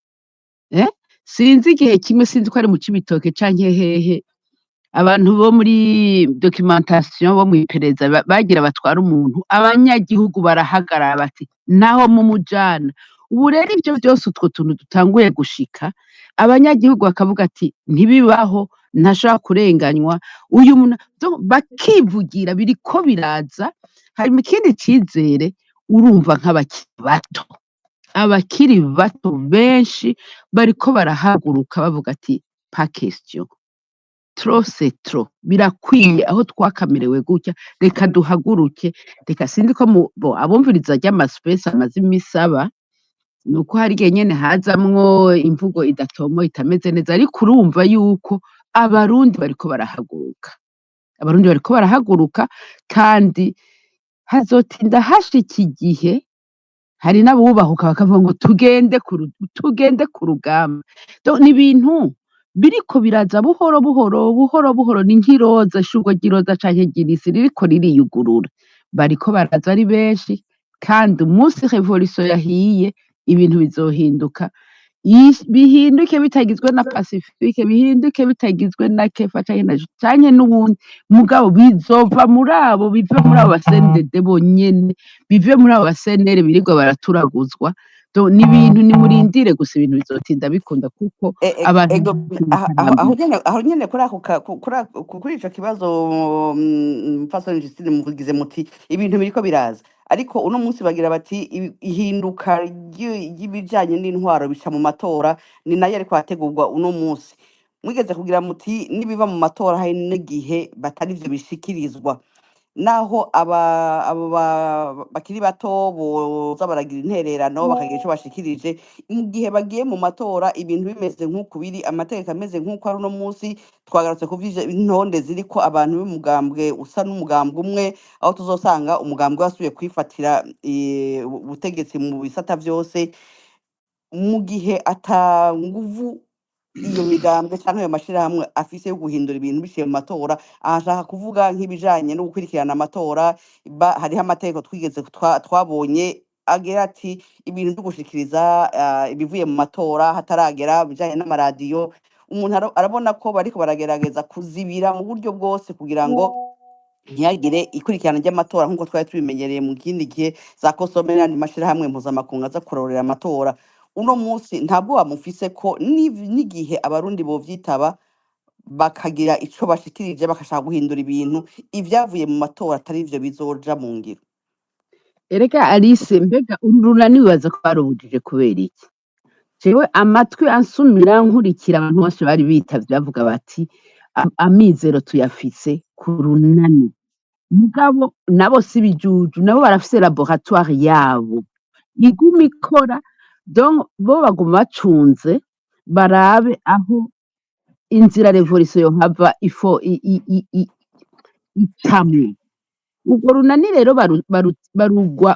Sinzi igihe kimwe, sinzi ko ari mu Cibitoke canke hehe, abantu bo muri documentation bo mw'iperereza bagira batwara umuntu, abanyagihugu barahagarara bati naho mumujana. Ubu rero ivyo vyose utwo tuntu dutanguye gushika, abanyagihugu bakavuga ati ntibibaho, ntashobora kurenganywa, uyu muntu bakivugira, biriko biraza. Hari ikindi cizere, urumva abakiri bato benshi bariko barahaguruka bavuga ati pas question, trop c'est trop, birakwiye aho twakamerewe gutya, reka duhaguruke. Reka sinzi ko abumviriza ry'amaspace amaze imisi aba, nuko hari igihe nyene hazamwo imvugo idatomoye itameze neza, ariko urumva yuko abarundi bariko barahaguruka, kandi hazotinda hashika igihe hari n'abubahuka bakavuga ngo tugende ku rugamba. Ni ibintu biriko biraza buhoro buhoro, ni nk'iroza, ishurwe ry'iroza canke ry'irisi ririko ririyugurura. Bariko baraza ari benshi, kandi umunsi revolution yahiye ibintu bizohinduka, bihinduke bitagizwe na Pacifique, bihinduke bitagizwe na Kefa canke n'uwundi, mugabo bizova muri abo, bive muri abo basendede bonyene, bive muri abo basenere birirwa baraturaguzwa. Ni ibintu nimurindire gusa, ibintu bizotinda bikunda, kuko abantu aho nyene kuri ico kibazo mfasoni Justine muvugize muti ibintu biriko biraza, ariko uno munsi bagira bati ihinduka ry'ibijanye n'intwaro bica mu matora, ni nayo ariko hategurwa uno munsi. Mwigeze kugira muti nibiva mu matora hari n'igihe batari ivyo bishikirizwa. naho bakiri bato boza baragira intererano bakagira ico bashikirije mu gihe bagiye mu matora ibintu bimeze nk'uku biri amategeko ameze nk'uko ari uno munsi twagarutse ku intonde ziriko abantu b'umugambwe usa n'umugambwe umwe aho tuzosanga umugambwe wasubiye kwifatira ubutegetsi mu bisata vyose mu gihe ata nguvu iyo migambwe canke ayo mashirahamwe afise yo guhindura ibintu biciye mu matora ashaka kuvuga nk'ibijanye no gukurikirana amatora hariho amategeko twigeze twabonye agira ati ibintu vyo gushikiriza ibivuye mu matora hataragera bijanye n'amaradiyo umuntu arabona ko bariko baragerageza kuzibira mu buryo bwose kugira ngo ntihagire ikurikirana ry'amatora nk'uko twari tubimenyereye mu kindi gihe za kosome n'andi mashirahamwe mpuzamakungu aza kurorera amatora uno munsi ntabwo bamufise ko n'igihe abarundi bovyitaba bakagira ico bashikirije bakashaka guhindura ibintu ivyavuye mu matora atari ivyo bizoja mu ngiro. Erega Alice mbega urunani wibaza ko barubujije kubera iki? Jewe amatwi ansumira nkurikira abantu bose bari bitavye bavuga bati amizero tuyafise ku runani mugabo nabo si bijuju nabo barafise laboratoire yabo iguma ikora donc bo baguma bacunze barabe aho inzira revolution yohava ifo itamwe ubwo runani rero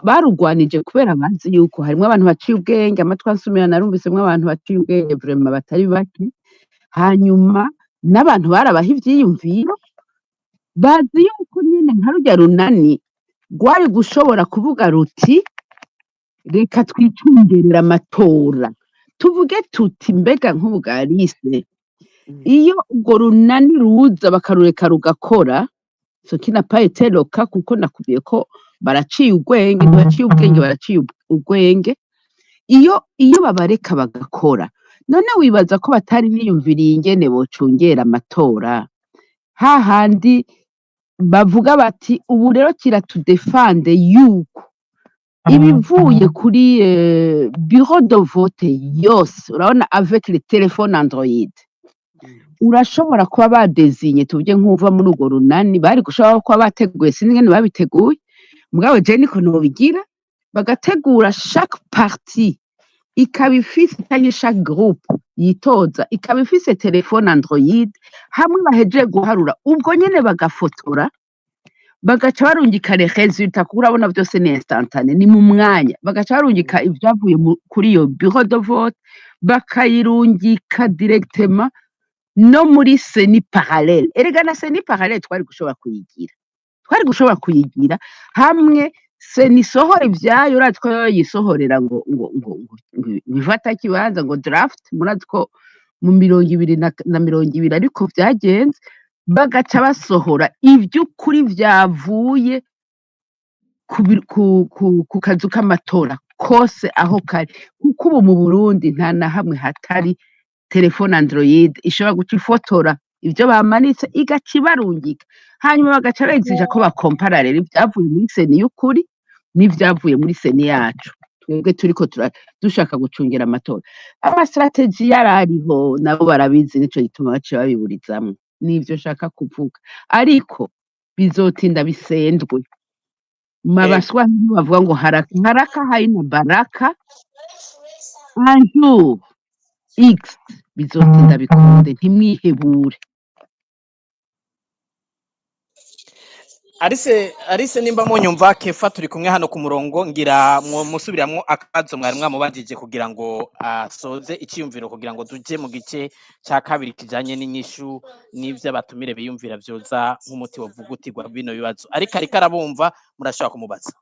barugwanije kubera bazi yuko harimwo abantu baciye ubwenge amatwi ansumira narumvisemwo abantu baciye ubwenge vraiment batari bake hanyuma n'abantu barabaha ivyiyumviro bazi yuko nyene nka rurya runani rwari gushobora kuvuga ruti reka twicungerera amatora tuvuge tuti mbega nk'ubugarise iyo urwo runani ruza bakarureka rugakora so kina pas loka kuko nakubwiye ko baraciye ubwenge ntibaciye ubwenge baraciye ubwenge iyo babareka bagakora none wibaza ko batari niyumviriye ingene bocungera amatora hahandi bavuga bati ubu rero kiratudefande yuko ibivuye kuri bureau de vote yose urabona avec les téléphones Android urashobora kuba badezinye tuvye nk'uva muri urwo runani bari gushobora kuba bateguye sinzi ingene babiteguye mugabo je niko nobigira bagategura chaque partie ikaba ifise cyangwa chaque groupe yitoza ikaba ifise telefone Android hamwe bahejeje guharura ubwo nyene bagafotora bagaca barungika les résultats kuko urabona byose ni instantané ni mu mwanya bagaca barungika ivyavuye kuri iyo bureau de vote bakayirungika directement no muri seni parallèle erega na seni parallèle twari gushobora kuyigira hamwe seni sohora ivyayo uratse ko yisohorera ngo bifata kibanza ngo draft muratse ko mu 2020 ariko vyagenze bagaca basohora ivy'ukuri vyavuye ku kazu k'amatora kose aho kari kuko ubu mu Burundi nta na hamwe hatari telefone Android ishobora guca ifotora ivyo bamanitse igaca ibarungika hanyuma bagaca begizija ko bakompara rero ivyavuye muri seni y'ukuri n'ivyavuye muri seni yacu twebwe turiko dushaka gucungera amatora amastrategie yarariho nabo barabizi nico gituma baciye babiburizamwo n'ivyo shaka kuvuga ariko bizotinda bisendwe mabaswa bavuga ngo haraka haina baraka un jour X bizotinda bikunde ntimwihebure. Arise nimba munyumva Kefa turi kumwe hano ku murongo ngira musubiramwo akabazo mwari mwamubajije kugira ngo asoze iciyumviro kugira ngo tuje mu gice cya kabiri kijanye n'inyishu n'ivyo abatumire biyumvira vyoza nk'umuti wovugutirwa bino bibazo ariko arabumva murashobora kumubaza.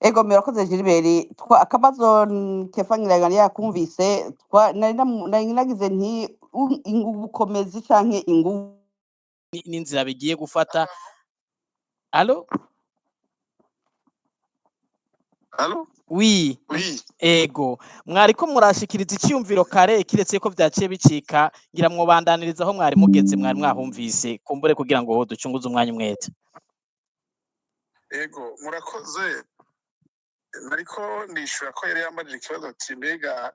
Ego murakoze Gilbert akabazo Kefa ngiragana yakumvise nari nagize nti ubukomezi canke inguvu n'inzira bigiye gufata. Allô? Oui. Ego mwariko murashikiriza iciyumviro kare kiretse ko vyaciye bicika ngira mwobandaniriza aho mwari mugeze mwari mwahumvise kumbure kugira ngo ducunguze umwanya umwete. Ego murakoze nariko nishura ko yari yambajije ikibazo ati mbega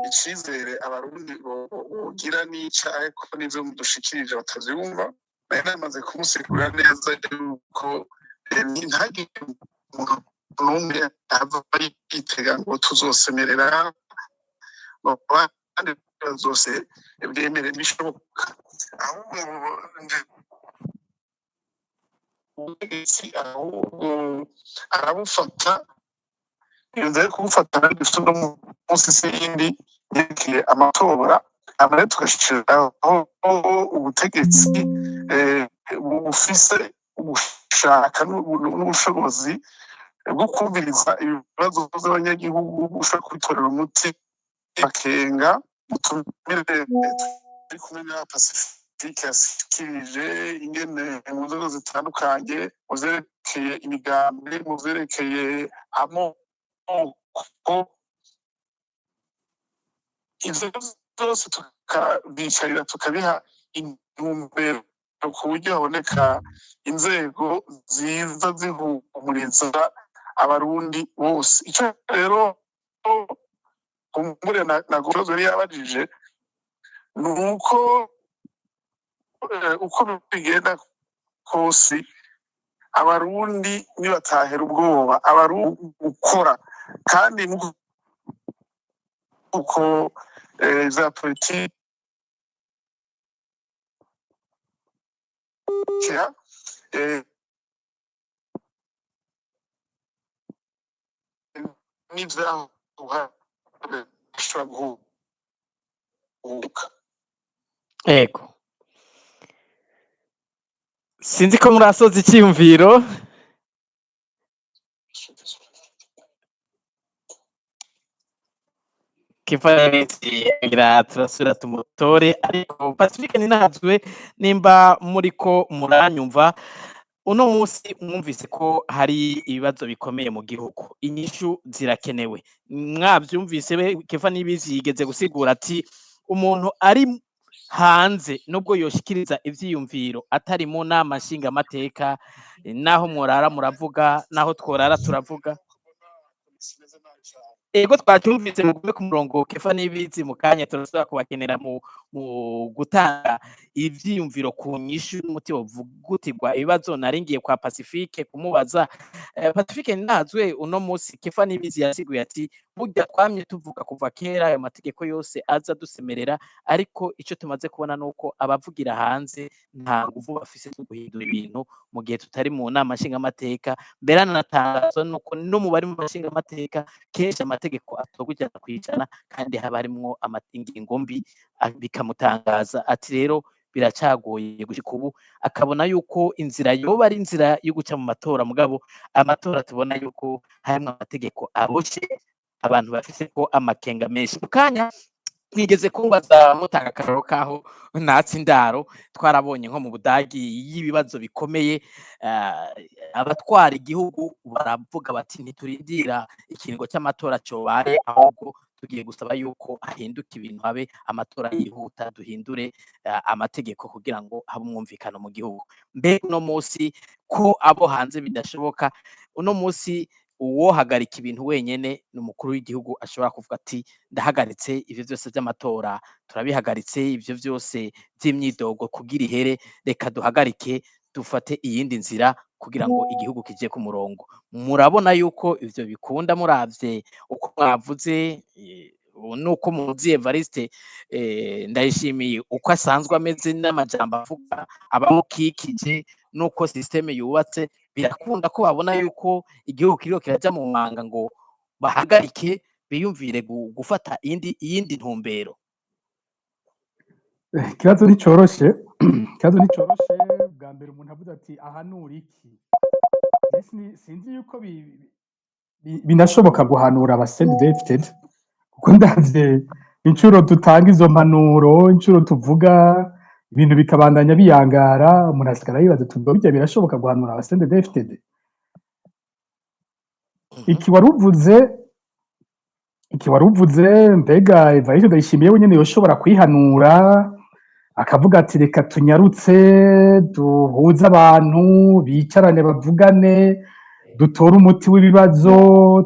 icizere abarundi bogira n'icahe ko n'ivyo mudushikirije batavyumva nari namaze kumusigurira neza yuko ntihagire umuntu n'umwe ava yitega ngo tuzosemerera abandi zose byemere bishoboka ahubwo ubutegetsi arabufata yonze kubufata n'ibifite no munsi y'indi yerekeye amatora abare tugashiraho ubutegetsi bufise ubushaka n'ubushobozi bwo kumviriza ibibazo by'abanyagihugu ushaka kubitorera umuti bakenga utumire turi kumwe na Pacifique yashikirije ingene mu nzego zitandukanye mu vyerekeye imigambi mu vyerekeye amoko ivyo byose tukabicarira tukabiha intumbero ku buryo haboneka inzego ziza zihumuriza abarundi bose ico rero kumbure na gozo yari yabajije nuko uko bigenda kose abarundi nibatahera ubwoba abarundi gukora kandi uko za politiki n'ivyaho bishobora guhubuka ego sinzi ko murasoza icyiyumviro ngira turasubira tumutore ariko Pacifique ninahazwe nimba muriko muranyumva uno munsi mwumvise ko hari ibibazo bikomeye mu gihugu inyishu zirakenewe mwavyumvise Kefa Nibizi yigeze gusigura ati umuntu ari hanze nubwo yoshikiriza ivyiyumviro atari mu nama nshingamateka naho mworara muravuga naho tworara turavuga ego twacyumvise mugume ku murongo Kefa Nibizi mu kanya turasubira kubakenera mu gutanga ivyiyumviro ku nyishu n'umuti wovugutirwa ibibazo naringiye kwa Pacifique kumubaza Pacifique ninahazwe uno munsi Kefa Nibizi yasiguye ati burya twamye tuvuga kuva kera ayo mategeko yose aza dusemerera ariko ico tumaze kubona nuko abavugira hanze nta nguvu bafise zo guhindura ibintu mu gihe tutari mu nama nshingamateka mbere anatangaza nuko no mu bari mu nshingamateka kenshi amategeko atorwa ijana kwijana kandi haba harimwo ingingo mbi bikamutangaza ati rero biracagoye gushika ubu akabona yuko inzira yoba ari inzira yo guca mu matora mugabo amatora tubona yuko harimwo amategeko aboshe abantu bafise ko amakenga menshi mukanya mwigeze kumbaza mutanga akararo kaho natsi ndaro twarabonye nko mu Budagi y'ibibazo bikomeye abatwara igihugu baravuga bati ntiturindira ikiringo cy'amatora cyobaye ahubwo tugiye gusaba yuko ahinduka ibintu habe amatora yihuta duhindure amategeko kugira ngo habe umwumvikano mu gihugu mbe no munsi ko abo hanze bidashoboka uno munsi uwo hagarika ibintu wenyene n'umukuru w'igihugu ashobora kuvuga ati ndahagaritse ivyo byose by'amatora turabihagaritse ivyo byose by'imyidogo kugira ihere reka duhagarike dufate iyindi nzira kugira ngo igihugu kije ku murongo murabona yuko ivyo bikunda muravye uko mwavuze nuko muzi Evariste ndayishimiye uko asanzwe ameze n'amajambo avuga abamukikije nuko systeme yubatse birakunda ko babona yuko igihugu kiriko kiraja mu manga ngo bahagarike biyumvire gufata iyindi ntumbero ikibazo nticoroshe bwa mbere umuntu avuze ati ahanura iki sinzi yuko binashoboka guhanura abasendefted kuko ndavye incuro dutanga izo mpanuro incuro tuvuga ibintu bikabandanya biyangara umuntu asigara yibaza tubwo bijya birashoboka guhanura abasendefted iki waruvuze mbega Evariste Ndayishimiye wenyene yoshobora kwihanura akavuga ati reka tunyarutse duhuze abantu bicarane bavugane dutore umuti w'ibibazo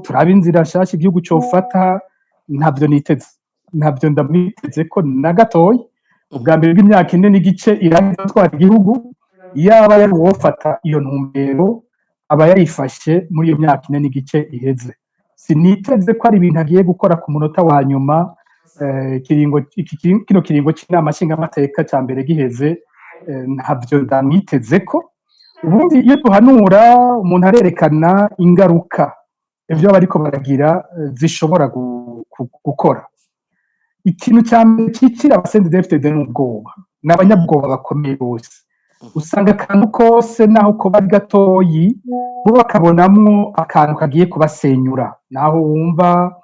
turabe inzira nshasha igihugu cofata ntabyo ndamwiteze ko na gatoya ubwa mbere bw'imyaka ine n'igice irangiza atwara igihugu yaba yari uwofata iyo ntumbero aba yayifashe muri iyo myaka 4 n'igice iheze. Siniteze ko ari ibintu agiye gukora ku munota wa nyuma, kino kiringo c'inama nshingamateka ca mbere giheze, ntavyo ndamwitezeko. Ubundi iyo duhanura umuntu arerekana ingaruka ivyo bariko baragira zishobora gukora. Ikintu ca mbere cicira abasendefitede n'ubwoba, n'abanyabwoba bakomeye bose. Usanga akantu kose naho koba ari gatoyi bo bakabonamwo akantu kagiye kubasenyura, naho wumva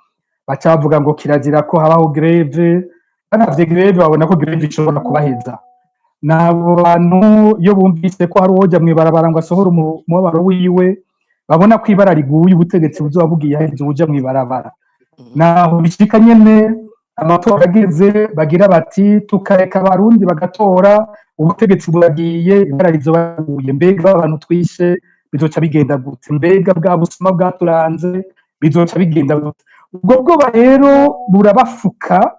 baca bavuga ngo kirazira ko habaho greve, banavye greve babona ko greve ishobora kubaheza. Nabo bantu iyo bumvise ko hari uwoja mw'ibarabara ngo asohora umubabaro wiwe, babona ko ibara riguye ubutegetsi buzoba bugiye haheze uwuja mw'ibarabara. Naho bishika nyene amatora ageze bagira bati tukareka abarundi bagatora, ubutegetsi buragiye, ibara rizoba riguye. Mbega abantu twishe bizoca bigenda gute? Mbega bwa busuma bwaturanze bizoca bigenda gute? Ubwo bwoba rero burabafuka,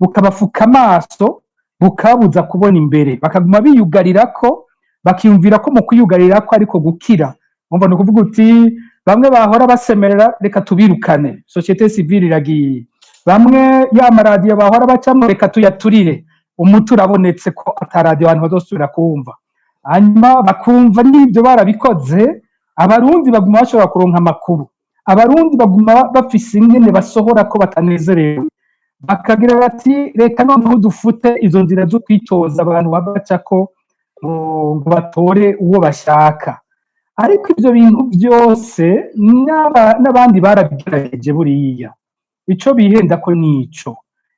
bukabafuka amaso, bukabuza kubona imbere, bakaguma biyugarirako, bakiyumvira ko mu kwiyugarirako ariko gukira. Umva no kuvuga uti bamwe bahora basemerera reka tubirukane, societe civile iragiye. Bamwe ya maradiyo bahora bacamwe reka tuyaturire, umuti urabonetse ko ataradiyo abantu bazosubira kumva. Hanyuma bakumva n'ibyo barabikoze, abarundi baguma bashobora kuronka amakuru, abarundi baguma bafise ingene basohora ko batanezerewe, bakagira bati reka noneho dufute izo nzira zo kwitoza abantu babacako ngo batore uwo bashaka. Ariko ivyo bintu byose n'abandi barabigerageje buriya, ico bihenda ko nico.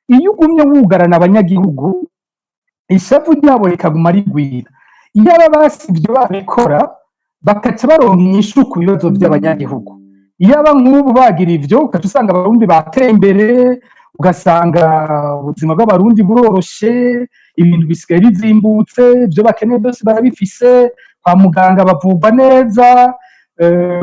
Iyo ugumye wugarana abanyagihugu, ishavu ryabo rikaguma rigwira. Iyo aba basivyo babikora bakaca baronka inyishu ku bibazo by'abanyagihugu. Iyo aba nk'ubu bagira ivyo ukaca usanga abarundi bateye imbere, ugasanga ubuzima bw'abarundi buroroshe, ibintu bisigaye bizimbutse, ibyo bakeneye byose barabifise, kwa muganga bavurwa neza,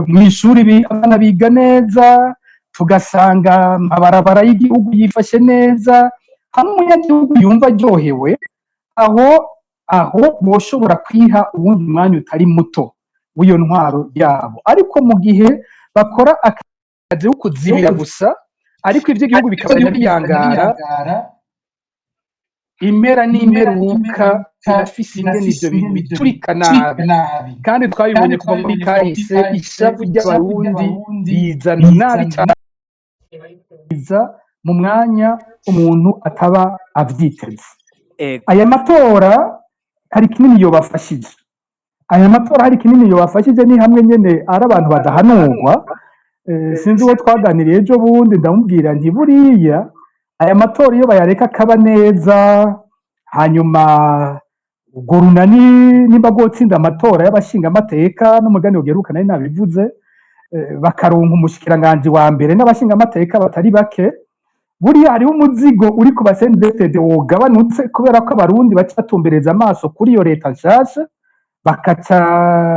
mw'ishuri abana biga neza, tugasanga amabarabara y'igihugu yifashe neza. Hamwe umunyagihugu yumva aryohewe, aho boshobora kwiha uwundi mwanya utari muto w'iyo ntwaro yabo. Ariko mu gihe bakora akazi ko kuzibira gusa, ariko ivy'igihugu bikabanya biyangara, impera n'imperuka birafise ingene ivyo bintu biturika nabi. Kandi twabibonye kuva muri kahise, ishavu ry'abarundi rizana nabi cane, biza mu mwanya umuntu ataba avyiteze. Aya matora hari kinini yobafashije, ni hamwe nyene ari abantu badahanurwa. Sinzi uwo twaganiriye ejo bundi ndamubwira nti buriya aya matora iyo bayareka akaba neza, hanyuma urwo runani nimba rwotsinda amatora y'abashinga amateka, n'umugani ugeruka nari nabivuze, bakaronka umushikiranganji wa mbere n'abashinga amateka batari bake, buriya hariho umuzigo uri ku basendefitede wogabanutse, kubera ko abarundi baca batumbereza amaso kuri iyo leta nshasha, bakaca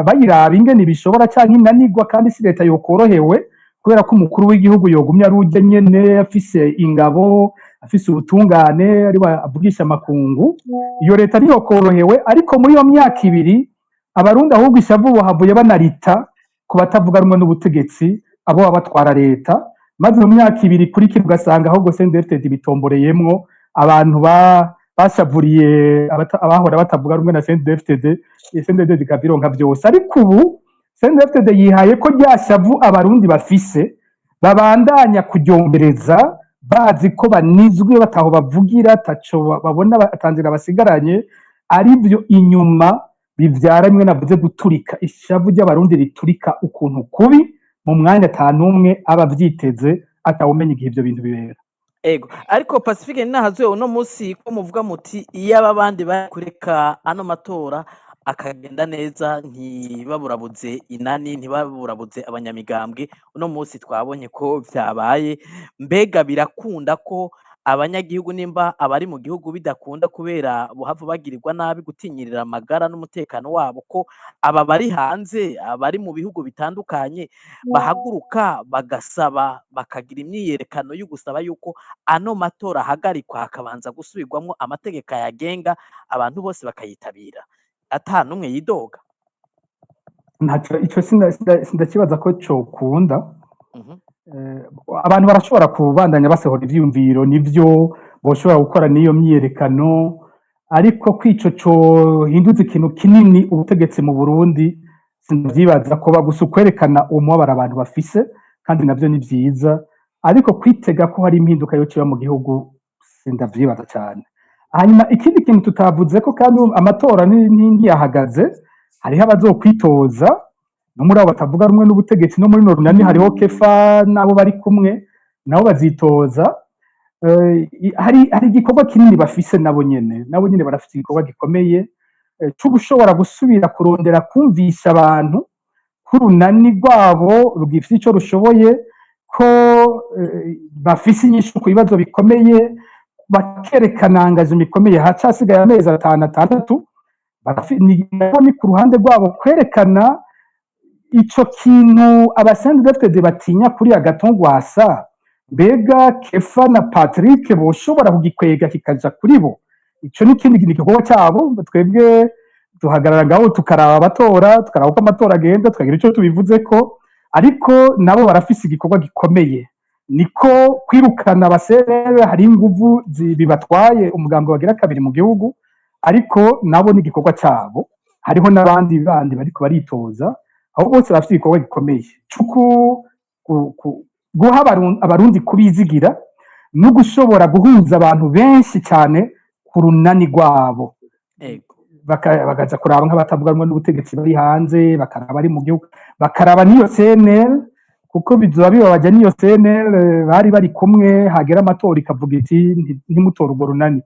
bayiraba ingene bishobora canke inanirwa. Kandi si leta yokorohewe, kubera ko umukuru w'igihugu yogumya ari urya nyene, afise ingabo, afise ubutungane, ari avugisha amakungu. Iyo leta ntiyokorohewe. Ariko muri iyo myaka 2 abarundi ahubwo ishavu bahavuye banarita ku batavuga rumwe n'ubutegetsi, abo babatwara leta. Maze mu myaka 2 ikurikira ugasanga ahubwo CNDD-FDD bitomboreyemwo abantu bashavuriye abahora batavuga rumwe na CNDD-FDD ikabironka byose. Ariko ubu CNDD-FDD yihaye ko ryashavu abarundi bafise babandanya kuryombereza, bazi ko banizwe, bataho bavugira, taco babona batanzira basigaranye, ari byo inyuma bivyara rimwe navuze guturika. Ishavu ry'abarundi riturika ukuntu kubi, mu mwanya atanumwe aba vyiteze, atawumenya igihe ivyo bintu bibera. Ego, ariko Pacifique nahazwe uno musi ko muvuga muti iyo abandi bari kureka ano matora akagenda neza, ntibaburabuze inani, ntibaburabuze abanyamigambwe. Uno musi twabonye ko vyabaye. Mbega birakunda ko abanyagihugu nimba abari mu gihugu bidakunda kubera buhava bagirirwa nabi, gutinyirira amagara n'umutekano wabo, ko aba bari hanze, abari mu bihugu bitandukanye bahaguruka bagasaba, bakagira imyiyerekano yo gusaba yuko ano matora ahagarikwa, hakabanza gusubirwamwo amategeko yagenga, abantu bose bakayitabira ata numwe yidoga? ntacyo icyo sindakibaza ko cokunda. Mhm. Abantu barashobora kubandanya basohora ivyiyumviro nivyo boshobora gukora n'iyo myiyerekano, ariko kwico cohinduza ikintu kinini ubutegetsi mu Burundi sinavyibaza ko bagusa ukwerekana umubabaro abantu bafise, kandi navyo ni vyiza, ariko kwitega ko hari impinduka yoca mu gihugu sindavyibaza cane. Hanyuma ikindi kintu tutavuze ko kandi amatora ntiyahagaze, hariho abazokwitoza no muri abo batavuga rumwe n'ubutegetsi, no muri runani hariho Kefa nabo bari kumwe nabo bazitoza. Hari igikorwa kinini bafise nabo nyene barafite igikorwa gikomeye cyo gushobora gusubira kurondera kumvisha abantu ko urunani rwabo rugifite icyo rushoboye, ko bafise inyishu ku bibazo bikomeye, bakerekana engagement ikomeye. Hacasigaye amezi 6 ni ku ruhande rwabo kwerekana ico kintu abasendefte batinya kuri Agatongwasa, mbega Kefa na Patrick boshobora kugikwega kikaja kuri bo. Ico ni kindi gikorwa cyabo, twebwe duhagarara ngaho tukaraba abatora, tukaraba uko amatora agenda, tukagira ico tubivuze ko, ariko nabo barafise igikorwa gikomeye, niko kwirukana abaserere. Hari inguvu bibatwaye umugambi wagira kabiri mu gihugu, ariko nabo ni igikorwa cyabo. Hariho n'abandi bariko baritoza, aho bose bafite igikorwa gikomeye guha abarundi kubizigira no gushobora guhuza abantu benshi cyane ku runani rwabo, bakaza kuraba nk'abatavuga rumwe n'ubutegetsi bari hanze, bakaraba ari mu gihugu, bakaraba n'iyo CNL, kuko bizoba bibabaje n'iyo CNL bari kumwe, hagera amatora ikavuga iti ntimutora urwo runani.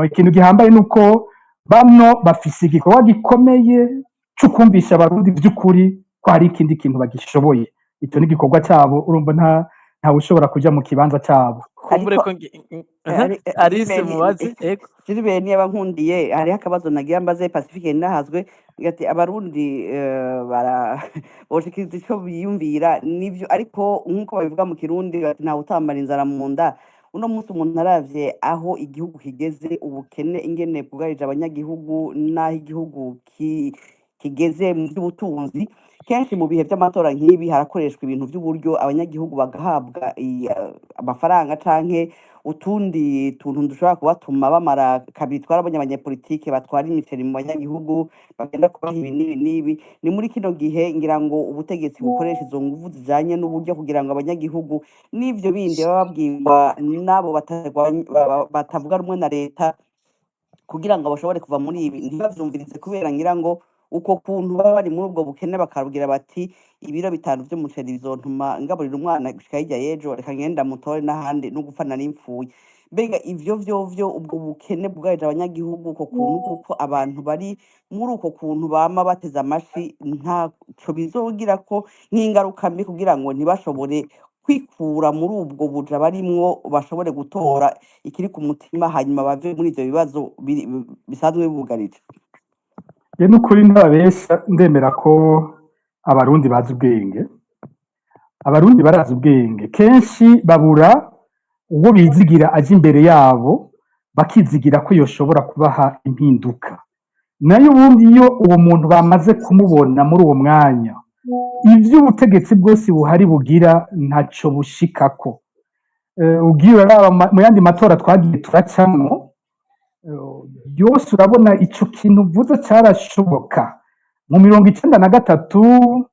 Ikintu gihambaye nuko bano bafise igikorwa gikomeye cyo kumvisha abarundi by'ukuri ko hari ikindi kintu bagishoboye. Icyo ni igikorwa cyabo, urumva ntawe ushobora kuja mu kibanza cyabo. Kumbure ko Alice mubaze Siliberi niba nkundiye, hariho akabazo nagira mbaze Pacifique Ninahazwe, ati abarundi boshikiriza icyo biyumvira nivyo, ariko nk'uko babivuga mu Kirundi bati ntawe utambara inzara mu nda. Uno munsi umuntu aravye aho igihugu kigeze, ubukene ingene bwugarije abanyagihugu, n'aho igihugu kigeze mu by'ubutunzi, kenshi mu bihe by'amatora nk'ibi harakoreshwa ibintu by'uburyo abanyagihugu bagahabwa amafaranga canke utundi tuntu dushobora kubatuma bamara kabiri. Twarabonye abanyapolitike batwara imiceri mu banyagihugu, bagenda kubaha ibi n'ibi. Ni muri kino gihe ngira ngo ubutegetsi bukoresha izo nguvu zijanye n'uburyo kugira ngo abanyagihugu n'ivyo bindi baba babwirwa n'abo batavuga rumwe na leta, kugira ngo bashobore kuva muri ibi ntibavyumvirize, kubera ngira ngo uko kuntu baba bari muri ubwo bukene bakabwira bati ibiro 5 vy'umuceri bizontuma ngaburira umwana gushika hirya y'ejo, reka ngenda mutore n'ahandi no gupfa nari mpfuye. Mbega ivyo ubwo bukene bwugarije abanyagihugu, uko kuntu kuko abantu bari muri uko kuntu bama bateze amashi, ntaco bizogira ko nk'ingaruka mbi kugira ngo ntibashobore kwikura muri ubwo buja barimwo, bashobore gutora ikiri ku mutima, hanyuma bave muri ivyo bibazo bisanzwe bibugarije. N'ukuri ntababesha, ndemera ko abarundi bazi ubwenge. Abarundi barazi ubwenge, kenshi babura uwo bizigira aje imbere yabo, bakizigira ko yoshobora kubaha impinduka. Nayo ubundi iyo uwo muntu bamaze kumubona muri uwo mwanya, ivyo ubutegetsi bwose buhari bugira ntaco bushikako. Ugiye uraraba mu yandi matora twagiye turacamwo, yose urabona ico kintu vuze carashoboka. Mu 1993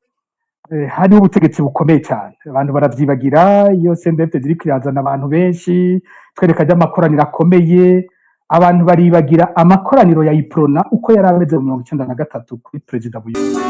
hariho ubutegetsi bukomeye cyane, abantu baravyibagira. Iyo CNDF ziri kwirazana abantu benshi, twereka ry'amakoraniro akomeye, abantu baribagira amakoraniro ya Iprona uko yari ameze mu 1993 kuri Perezida Buyoya.